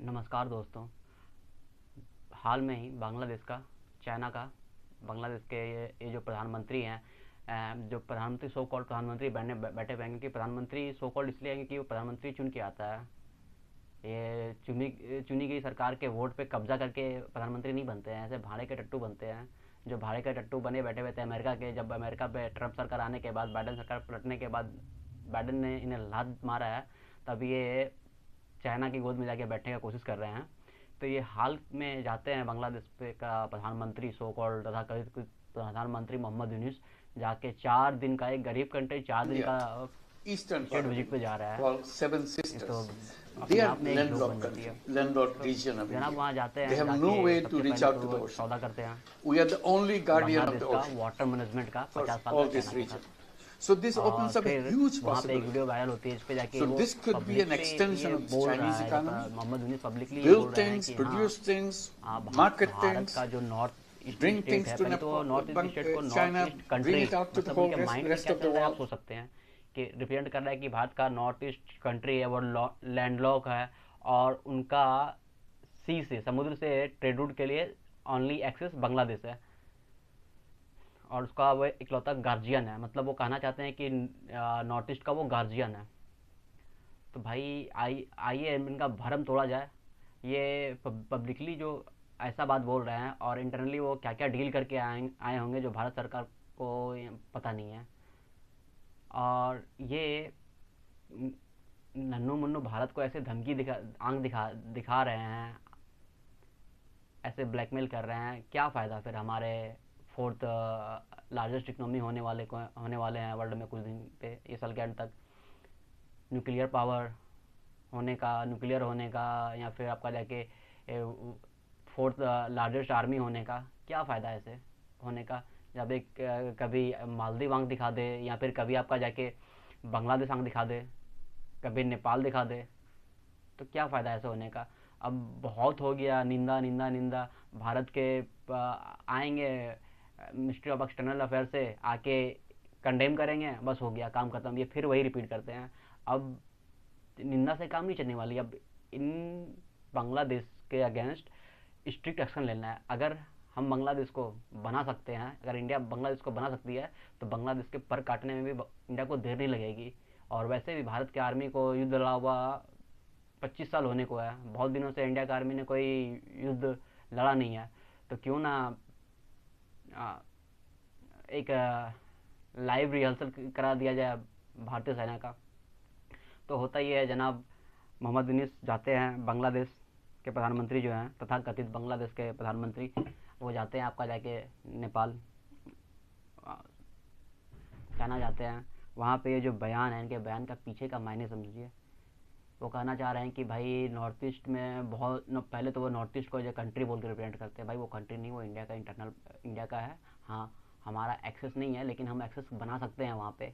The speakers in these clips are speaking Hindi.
नमस्कार दोस्तों। हाल में ही बांग्लादेश का, चाइना का, बांग्लादेश के ये जो प्रधानमंत्री हैं, जो प्रधानमंत्री सो कॉल्ड प्रधानमंत्री बैठे हुए हैं कि प्रधानमंत्री सो कॉल्ड इसलिए हैं कि वो प्रधानमंत्री चुन के आता है। ये चुनी चुनी गई सरकार के वोट पे कब्जा करके प्रधानमंत्री नहीं बनते हैं, ऐसे भाड़े के टट्टू बनते हैं। जो भाड़े के टट्टू बने बैठे हुए थे अमेरिका के, जब अमेरिका पे ट्रंप सरकार आने के बाद, बाइडेन सरकार पलटने के बाद बाइडेन ने इन्हें लात मारा है, तब ये चाइना की गोद में जाके बैठने की कोशिश कर रहे हैं। तो ये हाल में जाते हैं बांग्लादेश पे का प्रधानमंत्री सो कॉल्ड तथा कथित प्रधानमंत्री मोहम्मद यूनिस, जाके 4 दिन का, एक गरीब कंट्री 4 दिन India, का eastern state part of visit पे India, जा रहा है। called Seven ये तो Sisters. They अपने are आप में एक जोक बन landlocked जाती है। country, landlocked तो region of जनाब India. वहाँ जाते They हैं, have जाके no way to सबसे reach पहले out तो to the वो ocean. सौदा करते हैं We are the only guardian of Bangladesh the का ocean वाटर मैनेजमेंट का, for 50 साल all का this चाइना के region. साथ। So this और opens up a फिर huge वहाँ पे एक वीडियो possibility. वायरल होती है, इस पे जाके So वो this could be an publicly extension ये of the बोल रहा Chinese है, economy. मोहम्मद यूनिस पब्लिकली ये बोल Build रहे हैं things, कि produce things, Bharat market things, का जो north east bring state things है, to पहले तो नॉर्थ ईस्ट स्टेट को north China, east bring country, it out to the मतलब whole उनके माइंड में rest क्या of चल the रहा है आप world. सोच सकते हैं कि रिप्रेजेंट कर रहा है कि भारत का नॉर्थ ईस्ट कंट्री है वो लैंडलॉक है, और उनका सी से, समुद्र से ट्रेड रूट के लिए ओनली एक्सेस बांग्लादेश है, और उसका वो इकलौता गार्जियन है। मतलब वो कहना चाहते हैं कि नॉर्थ ईस्ट का वो गार्जियन है। तो भाई आइए इनका भरम तोड़ा जाए। ये पब्लिकली जो ऐसा बात बोल रहे हैं, और इंटरनली वो क्या क्या डील करके आए होंगे जो भारत सरकार को पता नहीं है। और ये नन्नू मुन्नू भारत को ऐसे धमकी दिखा रहे हैं, ऐसे ब्लैकमेल कर रहे हैं। क्या फ़ायदा फिर हमारे फोर्थ लार्जेस्ट इकोनॉमी होने वाले हैं वर्ल्ड में कुछ दिन पे, ये साल के एंड तक, न्यूक्लियर पावर न्यूक्लियर होने का, या फिर आपका जाके फोर्थ लार्जेस्ट आर्मी होने का। क्या फ़ायदा ऐसे होने का, जब एक कभी मालदीव आंख दिखा दे, या फिर कभी आपका जाके बांग्लादेश आंख दिखा दे, कभी नेपाल दिखा दे, तो क्या फ़ायदा ऐसे होने का। अब बहुत हो गया निंदा निंदा निंदा। भारत के आएंगे मिनिस्ट्री ऑफ एक्सटर्नल अफेयर से, आके कंडेम करेंगे, बस हो गया, काम खत्म। ये फिर वही रिपीट करते हैं। अब निंदा से काम नहीं चलने वाली। अब इन बांग्लादेश के अगेंस्ट स्ट्रिक्ट एक्शन लेना है। अगर हम बांग्लादेश को बना सकते हैं, अगर इंडिया बांग्लादेश को बना सकती है, तो बांग्लादेश के पर काटने में भी इंडिया को देर नहीं लगेगी। और वैसे भी भारत की आर्मी को युद्ध लड़ा हुआ 25 साल होने को है। बहुत दिनों से इंडिया की आर्मी ने कोई युद्ध लड़ा नहीं है। तो क्यों ना एक लाइव रिहर्सल करा दिया जाए भारतीय सेना का। तो होता ही है जनाब, मोहम्मद यूनिस जाते हैं बांग्लादेश के प्रधानमंत्री जो हैं, तथा कथित बांग्लादेश के प्रधानमंत्री, वो जाते हैं आपका जाके नेपाल, चाइना जाते हैं। वहाँ पे ये जो बयान है, इनके बयान का पीछे का मायने समझिए। वो कहना चाह रहे हैं कि भाई नॉर्थ ईस्ट में बहुत पहले तो वो नॉर्थ ईस्ट को जो कंट्री बोल के रिप्रेजेंट करते हैं। भाई वो कंट्री नहीं, वो इंडिया का इंडिया का है। हाँ, हमारा एक्सेस नहीं है, लेकिन हम एक्सेस बना सकते हैं वहाँ पे।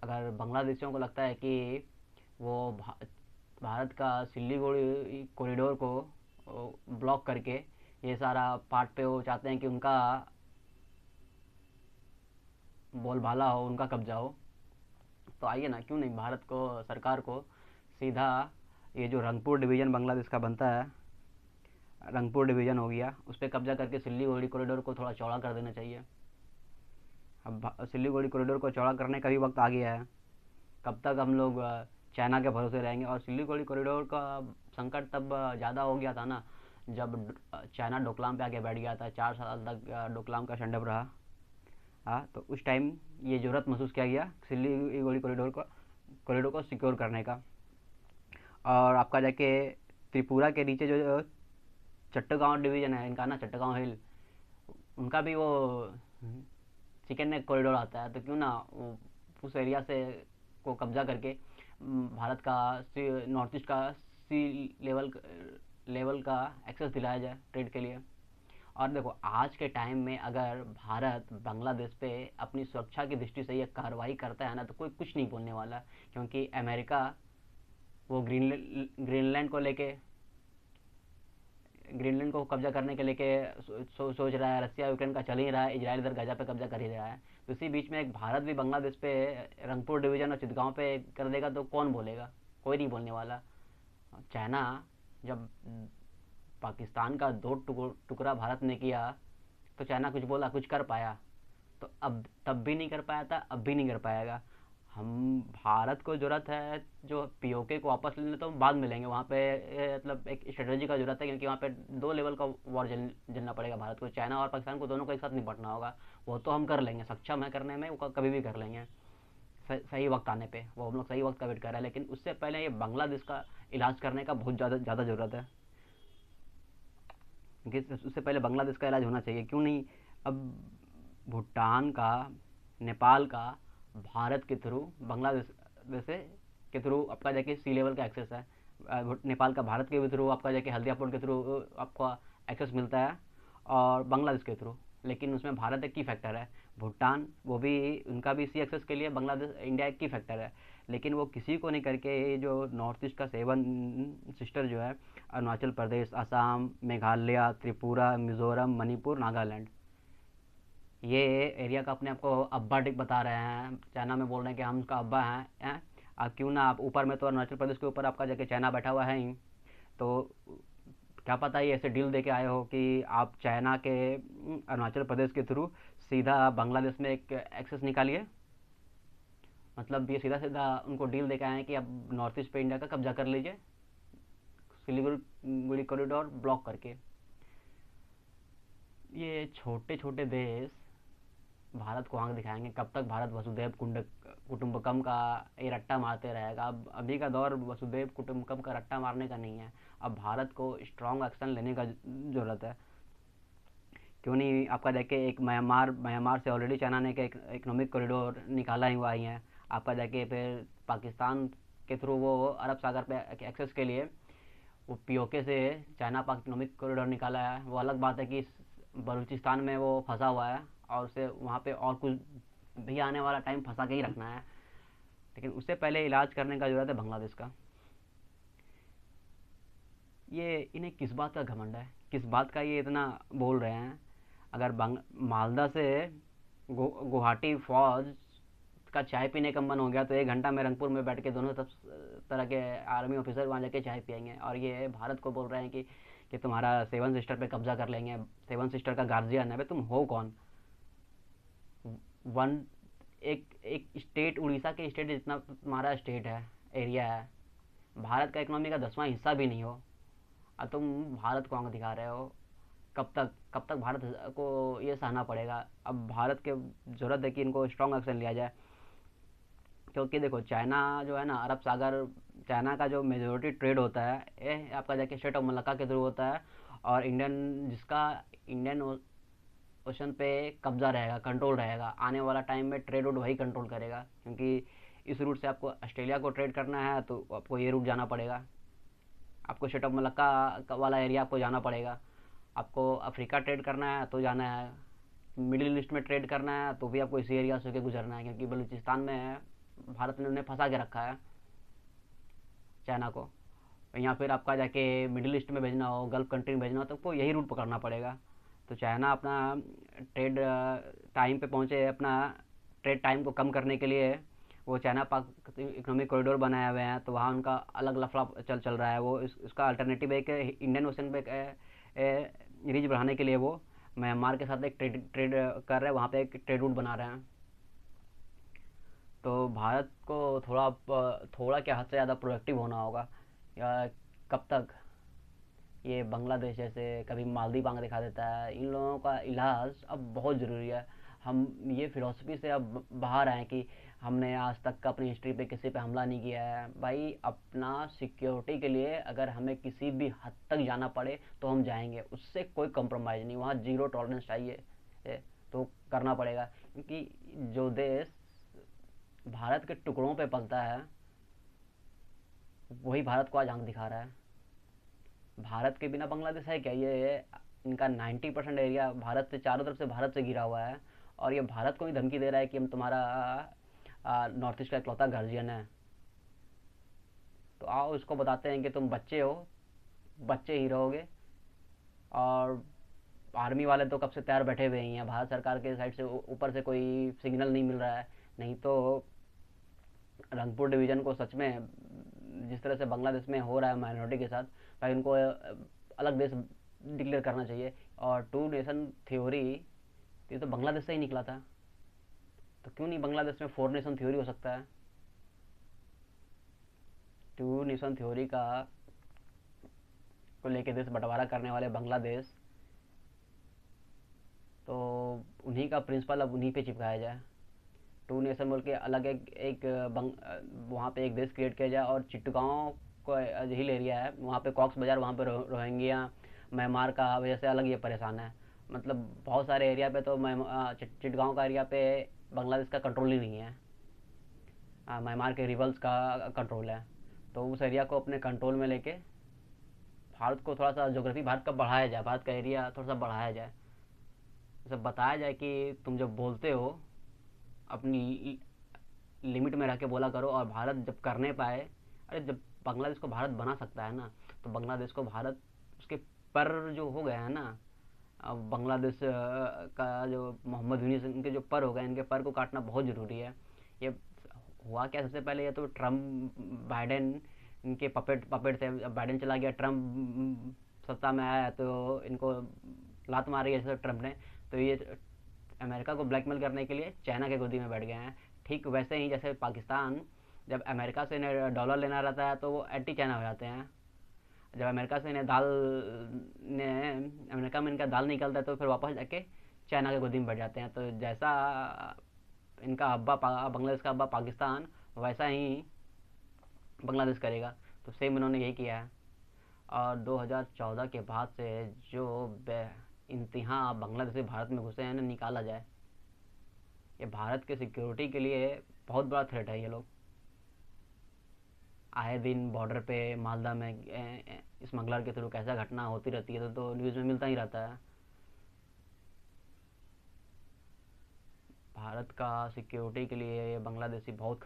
अगर बांग्लादेशियों को लगता है कि वो भारत का सिल्लीगुड़ी कॉरिडोर को ब्लॉक करके ये सारा पार्ट पे वो चाहते हैं कि उनका बोलबाला हो, उनका कब्जा हो, तो आइए ना, क्यों नहीं भारत को, सरकार को सीधा ये जो रंगपुर डिवीज़न बांग्लादेश का बनता है, रंगपुर डिवीज़न हो गया, उस पर कब्जा करके सिल्लीगुड़ी कॉरिडोर को थोड़ा चौड़ा कर देना चाहिए। अब सिल्लीगुड़ी कॉरिडोर को चौड़ा करने का भी वक्त आ गया है। कब तक हम लोग चाइना के भरोसे रहेंगे। और सिल्लीगुड़ी कॉरिडोर का संकट तब ज़्यादा हो गया था ना, जब चाइना डोकलाम पे आके बैठ गया था। 4 साल तक डोकलाम का शंडप रहा। हाँ, तो उस टाइम ये ज़रूरत महसूस किया गया सिल्लीगुड़ी कॉरिडोर को सिक्योर करने का। और आपका जाके त्रिपुरा के नीचे जो चट्टगांव डिवीज़न है इनका ना, चट्टगांव हिल, उनका भी वो चिकन नेक कॉरिडोर आता है। तो क्यों ना उस एरिया से को कब्जा करके भारत का नॉर्थ ईस्ट का सी लेवल का एक्सेस दिलाया जाए ट्रेड के लिए। और देखो, आज के टाइम में अगर भारत बांग्लादेश पे अपनी सुरक्षा की दृष्टि से ये कार्रवाई करता है ना, तो कोई कुछ नहीं बोलने वाला। क्योंकि अमेरिका वो ग्रीनलैंड को कब्जा करने के लेके सोच रहा है। रसिया यूक्रेन का चल ही रहा है, इजराइल इधर गाजा पे कब्जा कर ही रहा है। तो इसी बीच में एक भारत भी बांग्लादेश पे रंगपुर डिवीज़न और चितगांव पे कर देगा, तो कौन बोलेगा? कोई नहीं बोलने वाला। चाइना जब पाकिस्तान का दो टुकड़ा भारत ने किया तो चाइना कुछ बोला, कुछ कर पाया? तो अब तब भी नहीं कर पाया था, अब भी नहीं कर पाएगा। हम भारत को ज़रूरत है जो पीओके को वापस लेने, तो हम बाद में लेंगे। वहाँ पे मतलब एक स्ट्रेटजी का ज़रूरत है, क्योंकि वहाँ पे दो लेवल का वॉर झेलना पड़ेगा भारत को। चाइना और पाकिस्तान को दोनों को एक साथ निपटना होगा। वो तो हम कर लेंगे, सक्षम है करने में, वो कभी भी कर लेंगे सही वक्त आने पे। वो हम लोग सही वक्त का वेट कर रहे हैं, लेकिन उससे पहले ये बांग्लादेश का इलाज करने का बहुत ज़्यादा ज़रूरत है, क्योंकि उससे पहले बांग्लादेश का इलाज होना चाहिए। क्यों नहीं? अब भूटान का, नेपाल का भारत के थ्रू, बांग्लादेश के थ्रू आपका जाके सी लेवल का एक्सेस है। नेपाल का भारत के भी थ्रू आपका जाके हल्दिया पोर्ट के थ्रू आपका एक्सेस मिलता है, और बांग्लादेश के थ्रू। लेकिन उसमें भारत एक की फैक्टर है, भूटान वो भी, उनका भी सी एक्सेस के लिए बांग्लादेश, इंडिया एक की फैक्टर है। लेकिन वो किसी को नहीं करके ये जो नॉर्थ ईस्ट का 7 सिस्टर जो है, अरुणाचल प्रदेश, असम, मेघालय, त्रिपुरा, मिजोरम, मणिपुर, नागालैंड, ये एरिया का अपने आप को अब्बा टिक बता रहे हैं। चाइना में बोल रहे हैं कि हम उसका अब्बा हैं। आप क्यों ना, आप ऊपर में तो अरुणाचल प्रदेश के ऊपर आपका जाके चाइना बैठा हुआ है ही, तो क्या पता ये ऐसे डील दे के आए हो कि आप चाइना के अरुणाचल प्रदेश के थ्रू सीधा बांग्लादेश में एक एक्सेस निकालिए। मतलब ये सीधा सीधा उनको डील दे के आए हैं कि अब नॉर्थ ईस्ट पे इंडिया का कब्जा कर लीजिए, सिलीगुड़ी कॉरिडोर ब्लॉक करके। ये छोटे छोटे देश भारत को आंख दिखाएंगे। कब तक भारत वसुधैव कुटुंबकम का ये रट्टा मारते रहेगा? अब अभी का दौर वसुधैव कुटुंबकम का रट्टा मारने का नहीं है। अब भारत को स्ट्रॉन्ग एक्शन लेने का ज़रूरत है। क्यों नहीं? आपका जाके एक म्यांमार से ऑलरेडी चाइना ने एक इकोनॉमिक कॉरिडोर निकाला ही हुआ ही है। आपका जाके फिर पाकिस्तान के थ्रू वो अरब सागर पे एक्सेस के लिए वो पीओके से चाइना पाक इकोनॉमिक कॉरिडोर निकाला है। वो अलग बात है कि बलूचिस्तान में वो फंसा हुआ है, और उसे वहाँ पे और कुछ भी आने वाला टाइम फंसा के ही रखना है। लेकिन उससे पहले इलाज करने का ज़रूरत है बांग्लादेश का। ये इन्हें किस बात का घमंड है, किस बात का ये इतना बोल रहे हैं? अगर मालदा से गुवाहाटी फौज का चाय पीने का मन हो गया, तो 1 घंटा में रंगपुर में बैठ के दोनों तरह के आर्मी ऑफिसर वहाँ जाके चाय पियेंगे। और ये भारत को बोल रहे हैं कि तुम्हारा 7 सिस्टर पे कब्जा कर लेंगे, 7 सिस्टर का गार्जियन है। तुम हो कौन? वन एक एक स्टेट, उड़ीसा के स्टेट जितना तुम्हारा स्टेट है, एरिया है, भारत का इकोनॉमी का 10वां हिस्सा भी नहीं हो, और तुम भारत को आंख दिखा रहे हो। कब तक भारत को ये सहना पड़ेगा? अब भारत के ज़रूरत है कि इनको स्ट्रॉन्ग एक्शन लिया जाए। क्योंकि देखो, चाइना जो है ना, अरब सागर, चाइना का जो मेजोरिटी ट्रेड होता है ये आपका जाके स्टेट ऑफ मलक्का के थ्रू होता है। और जिसका इंडियन ओशन पे कब्जा रहेगा, कंट्रोल रहेगा, आने वाला टाइम में ट्रेड रूट वही कंट्रोल करेगा। क्योंकि इस रूट से आपको ऑस्ट्रेलिया को ट्रेड करना है तो आपको ये रूट जाना पड़ेगा, आपको स्टेट ऑफ मलक्का वाला एरिया आपको जाना पड़ेगा। आपको अफ्रीका ट्रेड करना है तो जाना है, मिडिल ईस्ट में ट्रेड करना है तो भी आपको इसी एरिया से होकर गुजरना है। क्योंकि बलूचिस्तान में भारत ने उन्हें फंसा के रखा है, चाइना को। या फिर आपका जाके मिडिल ईस्ट में भेजना हो, गल्फ कंट्री में भेजना हो, तो आपको यही रूट पकड़ना पड़ेगा। तो चाइना अपना ट्रेड टाइम पे पहुँचे, अपना ट्रेड टाइम को कम करने के लिए वो चाइना पाक इकोनॉमिक कॉरिडोर बनाए हुए हैं। तो वहाँ उनका अलग लफड़ा चल रहा है। वो इसका अल्टरनेटिव एक इंडियन ओशन पे रीच बढ़ाने के लिए वो म्यांमार के साथ एक ट्रेड कर रहे हैं, वहाँ पे एक ट्रेड रूट बना रहे हैं। तो भारत को थोड़ा क्या, हद से ज़्यादा प्रोएक्टिव होना होगा। या कब तक ये बांग्लादेश जैसे कभी मालदीव आंख दिखा देता है? इन लोगों का इलाज अब बहुत ज़रूरी है। हम ये फिलॉसफी से अब बाहर आए कि हमने आज तक का अपनी हिस्ट्री पे किसी पे हमला नहीं किया है। भाई, अपना सिक्योरिटी के लिए अगर हमें किसी भी हद तक जाना पड़े तो हम जाएंगे, उससे कोई कम्प्रोमाइज़ नहीं। वहाँ ज़ीरो टॉलरेंस चाहिए, तो करना पड़ेगा। क्योंकि जो देश भारत के टुकड़ों पे पलता है वही भारत को आज आंख दिखा रहा है। भारत के बिना बांग्लादेश है क्या? ये इनका 90% एरिया भारत से, चारों तरफ से भारत से घिरा हुआ है। और ये भारत को ही धमकी दे रहा है कि हम तुम्हारा नॉर्थ ईस्ट का इकलौता गार्जियन है। तो आओ इसको बताते हैं कि तुम बच्चे हो, बच्चे ही रहोगे। और आर्मी वाले तो कब से तैयार बैठे हुए ही हैं। भारत सरकार के साइड से ऊपर से कोई सिग्नल नहीं मिल रहा है, नहीं तो रंगपुर डिवीज़न को सच में जिस तरह से बांग्लादेश में हो रहा है माइनॉरिटी के साथ, भाई उनको अलग देश डिक्लेयर करना चाहिए। और टू नेशन थ्योरी ये तो बांग्लादेश से ही निकला था, तो क्यों नहीं बांग्लादेश में फोर नेशन थ्योरी हो सकता है। टू नेशन थ्योरी का को लेके देश बंटवारा करने वाले बांग्लादेश, तो उन्हीं का प्रिंसिपल अब उन्हीं पे चिपकाया जाए। टू नेशन बोल के अलग वहाँ पे एक देश क्रिएट किया जाए, और चिट्टगांव को हिल एरिया है वहाँ पे, कॉक्स बाजार वहाँ पे रोहिंग्या म्यांमार का वजह से अलग ये परेशान है। मतलब बहुत सारे एरिया पे तो चिट्टगांव का एरिया पे बांग्लादेश का कंट्रोल ही नहीं है, म्यांमार के रिबल्स का कंट्रोल है। तो उस एरिया को अपने कंट्रोल में लेके भारत को थोड़ा सा ज्योग्राफी भारत का बढ़ाया जाए, भारत का एरिया थोड़ा सा बढ़ाया जाए, जैसे बताया जाए कि तुम जब बोलते हो अपनी लिमिट में रह के बोला करो। और भारत जब करने पाए, अरे जब बांग्लादेश को भारत बना सकता है ना, तो बांग्लादेश को भारत उसके पर जो हो गया है ना, अब बांग्लादेश का जो मोहम्मद यूनिस इनके जो पर हो गए, इनके पर को काटना बहुत ज़रूरी है। ये हुआ क्या, सबसे पहले ये तो ट्रम्प बाइडेन इनके पपेट थे। अब बाइडेन चला गया, ट्रम्प सत्ता में आया, तो इनको लात मारी है जैसे ट्रम्प ने। तो ये अमेरिका को ब्लैकमेल करने के लिए चाइना के गोदी में बैठ गए हैं। ठीक वैसे ही जैसे पाकिस्तान जब अमेरिका से इन्हें डॉलर लेना रहता है तो वो एंटी चाइना हो जाते हैं। जब अमेरिका से इन्हें ने अमेरिका में इनका दाल निकलता है तो फिर वापस जाके चाइना के गोदी में बैठ जाते हैं। तो जैसा इनका अब्बा बांग्लादेश का अब्बा पाकिस्तान, वैसा ही बांग्लादेश करेगा। तो सेम इन्होंने यही किया है। और 2014 के बाद से जो इंतहा बांग्लादेशी भारत में घुसे हैं ना, निकाला जाए। ये भारत के सिक्योरिटी के लिए बहुत बड़ा थ्रेट है। ये लोग आए दिन बॉर्डर पे मालदा में स्मगलर के थ्रू कैसा घटना होती रहती है, तो न्यूज़ में मिलता ही रहता है। भारत का सिक्योरिटी के लिए बांग्लादेशी बहुत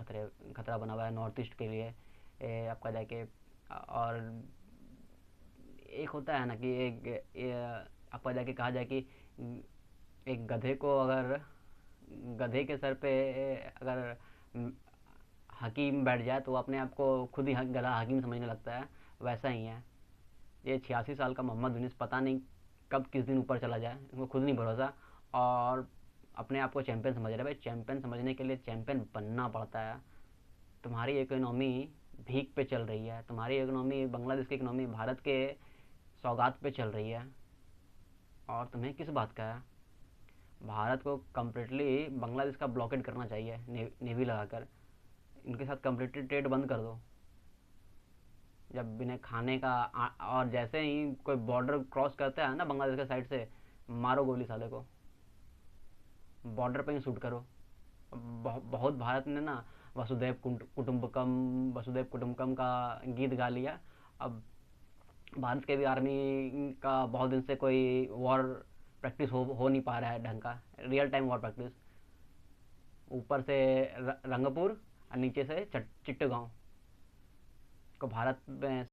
खतरा बना हुआ है नॉर्थ ईस्ट के लिए। आपका जाके और एक होता है ना कि आपका जाके कहा जाए कि एक गधे को अगर गधे के सर पे अगर हकीम बैठ जाए तो वो अपने आप को खुद ही गधा हकीम समझने लगता है, वैसा ही है। ये 86 साल का मोहम्मद यूनिस पता नहीं कब किस दिन ऊपर चला जाए, इनको खुद नहीं भरोसा। और अपने आप को चैंपियन समझ रहे हैं। भाई चैंपियन समझने के लिए चैंपियन बनना पड़ता है। तुम्हारी इकोनॉमी भीख पे चल रही है, तुम्हारी इकोनॉमी बांग्लादेश की इकोनॉमी भारत के सौगात पे चल रही है, और तुम्हें किस बात का है। भारत को कम्प्लीटली बांग्लादेश का ब्लॉकेट करना चाहिए, नेवी लगाकर इनके साथ कम्प्लीटली ट्रेड बंद कर दो। जब इन्हें खाने का और जैसे ही कोई बॉर्डर क्रॉस करता है ना बांग्लादेश के साइड से, मारो गोली साले को, बॉर्डर पे ही शूट करो। बहुत भारत ने ना वसुदेव कुटुम्बकम का गीत गा लिया। अब भारत के भी आर्मी का बहुत दिन से कोई वॉर प्रैक्टिस हो नहीं पा रहा है ढंग का, रियल टाइम वॉर प्रैक्टिस। ऊपर से रंगपुर और नीचे से चिट्टगांव को भारत में